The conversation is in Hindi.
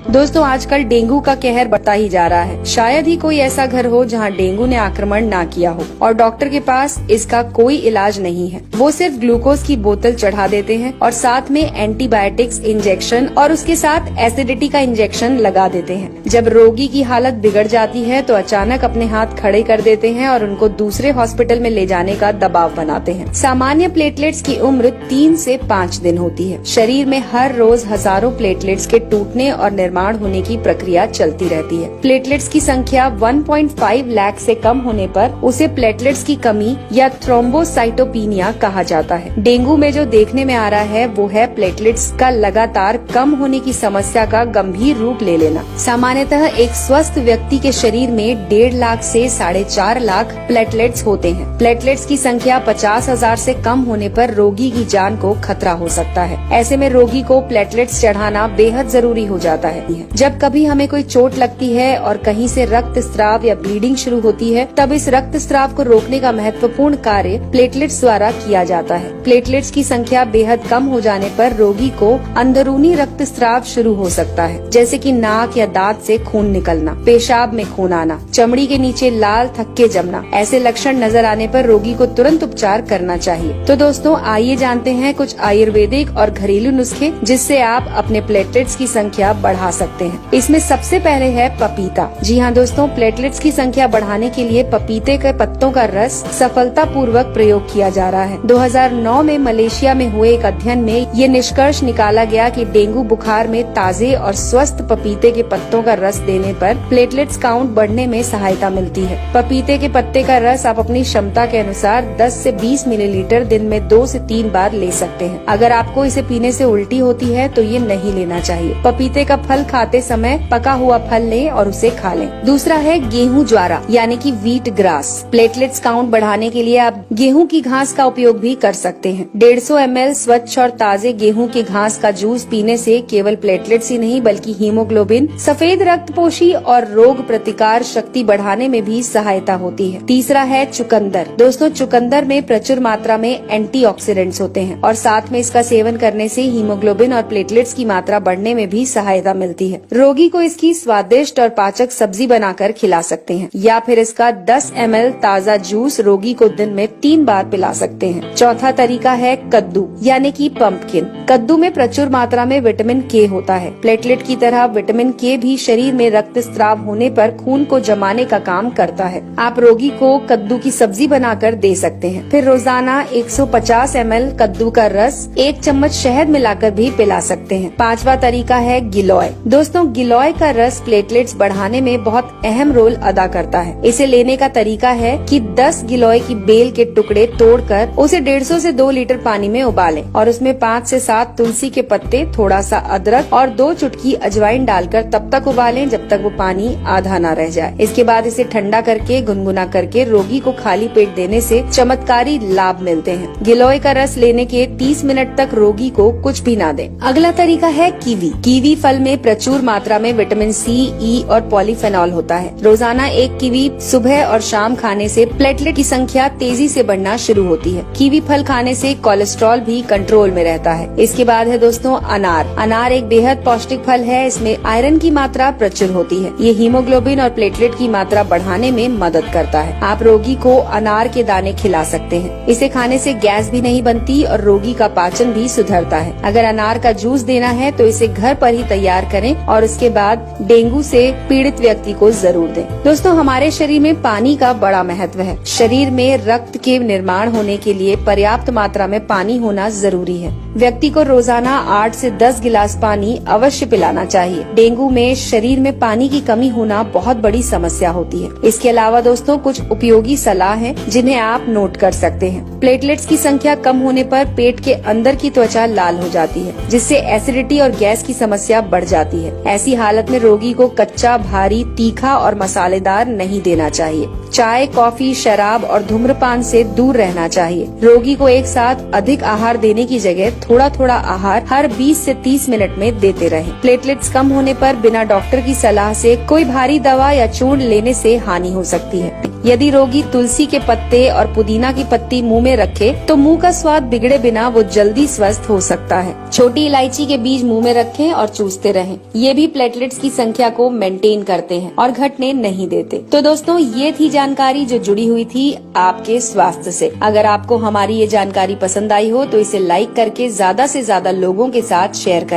दोस्तों आजकल डेंगू का कहर बढ़ता ही जा रहा है। शायद ही कोई ऐसा घर हो जहां डेंगू ने आक्रमण ना किया हो और डॉक्टर के पास इसका कोई इलाज नहीं है। वो सिर्फ ग्लूकोज की बोतल चढ़ा देते हैं और साथ में एंटीबायोटिक्स इंजेक्शन और उसके साथ एसिडिटी का इंजेक्शन लगा देते हैं। जब रोगी की हालत बिगड़ जाती है तो अचानक अपने हाथ खड़े कर देते हैं और उनको दूसरे हॉस्पिटल में ले जाने का दबाव बनाते हैं। सामान्य प्लेटलेट्स की उम्र 3 से 5 दिन होती है। शरीर में हर रोज हजारों प्लेटलेट्स के टूटने और निर्माण होने की प्रक्रिया चलती रहती है। प्लेटलेट्स की संख्या 1.5 लाख से कम होने पर उसे प्लेटलेट्स की कमी या थ्रोम्बोसाइटोपिनिया कहा जाता है। डेंगू में जो देखने में आ रहा है वो है प्लेटलेट्स का लगातार कम होने की समस्या का गंभीर रूप ले लेना। सामान्यतः एक स्वस्थ व्यक्ति के शरीर में 1.5 लाख से 4.5 लाख प्लेटलेट्स होते हैं। प्लेटलेट्स की संख्या 50,000 से कम होने पर रोगी की जान को खतरा हो सकता है। ऐसे में रोगी को प्लेटलेट्स चढ़ाना बेहद जरूरी हो जाता है। जब कभी हमें कोई चोट लगती है और कहीं से रक्त स्राव या ब्लीडिंग शुरू होती है तब इस रक्त स्राव को रोकने का महत्वपूर्ण कार्य प्लेटलेट्स द्वारा किया जाता है। प्लेटलेट्स की संख्या बेहद कम हो जाने पर रोगी को अंदरूनी रक्त स्राव शुरू हो सकता है, जैसे कि नाक या दांत से खून निकलना, पेशाब में खून आना, चमड़ी के नीचे लाल थक्के जमना। ऐसे लक्षण नजर आने पर रोगी को तुरंत उपचार करना चाहिए। तो दोस्तों आइए जानते हैं कुछ आयुर्वेदिक और घरेलू नुस्खे जिससे आप अपने प्लेटलेट्स की संख्या बढ़ा सकते हैं। इसमें सबसे पहले है पपीता। जी हाँ दोस्तों, प्लेटलेट्स की संख्या बढ़ाने के लिए पपीते के पत्तों का रस सफलतापूर्वक प्रयोग किया जा रहा है। 2009 में मलेशिया में हुए एक अध्ययन में ये निष्कर्ष निकाला गया कि डेंगू बुखार में ताजे और स्वस्थ पपीते के पत्तों का रस देने पर प्लेटलेट्स काउंट बढ़ने में सहायता मिलती है। पपीते के पत्ते का रस आप अपनी क्षमता के अनुसार 10 से 20 मिलीलीटर दिन में 2 से 3 बार ले सकते हैं। अगर आपको इसे पीने से उल्टी होती है तो ये नहीं लेना चाहिए। पपीते का फल खाते समय पका हुआ फल लें और उसे खा लें। दूसरा है गेहूं ज्वारा यानी कि व्हीट ग्रास। प्लेटलेट्स काउंट बढ़ाने के लिए आप गेहूं की घास का उपयोग भी कर सकते हैं। 150 ml स्वच्छ और ताजे गेहूं की घास का जूस पीने से केवल प्लेटलेट्स ही नहीं बल्कि हीमोग्लोबिन, सफेद रक्तपोशी और रोग प्रतिकार शक्ति बढ़ाने में भी सहायता होती है। तीसरा है चुकंदर। दोस्तों चुकंदर में प्रचुर मात्रा में एंटीऑक्सीडेंट्स होते हैं और साथ में इसका सेवन करने से हीमोग्लोबिन और प्लेटलेट्स की मात्रा बढ़ने में भी सहायता मिलती है। रोगी को इसकी स्वादिष्ट और पाचक सब्जी बनाकर खिला सकते हैं या फिर इसका 10 ml ताज़ा जूस रोगी को दिन में 3 बार पिला सकते हैं। चौथा तरीका है कद्दू यानी कि पंपकिन। कद्दू में प्रचुर मात्रा में विटामिन के होता है। प्लेटलेट की तरह विटामिन के भी शरीर में रक्त स्राव होने पर खून को जमाने का काम करता है। आप रोगी को कद्दू की सब्जी बनाकर दे सकते हैं। फिर रोजाना 150 ml कद्दू का रस 1 चम्मच शहद मिलाकर भी पिला सकते हैं। पांचवा तरीका है गिलोय। दोस्तों गिलोय का रस प्लेटलेट्स बढ़ाने में बहुत अहम रोल अदा करता है। इसे लेने का तरीका है कि 10 गिलोय की बेल के टुकड़े तोड़कर उसे 150 से 2 लीटर पानी में उबालें और उसमें 5 से 7 तुलसी के पत्ते, थोड़ा सा अदरक और 2 चुटकी अजवाइन डालकर तब तक उबालें जब तक वो पानी आधा न रह जाए। इसके बाद इसे ठंडा करके गुनगुना करके रोगी को खाली पेट देने से चमत्कारी लाभ मिलते हैं। गिलोय का रस लेने के 30 मिनट तक रोगी को कुछ भी ना दें। अगला तरीका है कीवी। कीवी फल में प्रचुर मात्रा में विटामिन सी, ई और पॉलीफेनॉल होता है। रोजाना एक कीवी सुबह और शाम खाने से प्लेटलेट की संख्या तेजी से बढ़ना शुरू होती है। कीवी फल खाने से कोलेस्ट्रॉल भी कंट्रोल में रहता है। इसके बाद है दोस्तों अनार। अनार एक बेहद पौष्टिक फल है। इसमें आयरन की मात्रा प्रचुर होती है। ये हीमोग्लोबिन और प्लेटलेट की मात्रा बढ़ाने में मदद करता है। आप रोगी को अनार के दाने खिला सकते हैं। इसे खाने से गैस भी नहीं बनती और रोगी का पाचन भी सुधरता है। अगर अनार का जूस देना है तो इसे घर पर ही तैयार करें और उसके बाद डेंगू से पीड़ित व्यक्ति को जरूर दें। दोस्तों हमारे शरीर में पानी का बड़ा महत्व है। शरीर में रक्त के निर्माण होने के लिए पर्याप्त मात्रा में पानी होना जरूरी है। व्यक्ति को रोजाना 8 से 10 गिलास पानी अवश्य पिलाना चाहिए। डेंगू में शरीर में पानी की कमी होना बहुत बड़ी समस्या होती है। इसके अलावा दोस्तों कुछ उपयोगी सलाह है जिन्हें आप नोट कर सकते हैं। प्लेटलेट्स की संख्या कम होने पर पेट के अंदर की त्वचा लाल हो जाती है जिससे एसिडिटी और गैस की समस्या बढ़ जाती है। ऐसी हालत में रोगी को कच्चा, भारी, तीखा और मसालेदार नहीं देना चाहिए। चाय, कॉफी, शराब और धूम्रपान से दूर रहना चाहिए। रोगी को एक साथ अधिक आहार देने की जगह थोड़ा थोड़ा आहार हर 20 से 30 मिनट में देते रहें। प्लेटलेट्स कम होने पर बिना डॉक्टर की सलाह से कोई भारी दवा या चूर्ण लेने से हानि हो सकती है। यदि रोगी तुलसी के पत्ते और पुदीना की पत्ती मुंह में रखे तो मुंह का स्वाद बिगड़े बिना वो जल्दी स्वस्थ हो सकता है। छोटी इलायची के बीज मुंह में रखें और चूसते रहें। हैं। ये भी प्लेटलेट्स की संख्या को मेंटेन करते हैं और घटने नहीं देते। तो दोस्तों, ये थी जानकारी जो जुड़ी हुई थी आपके स्वास्थ्य से। अगर आपको हमारी ये जानकारी पसंद आई हो तो इसे लाइक करके ज्यादा से ज्यादा लोगों के साथ शेयर करें।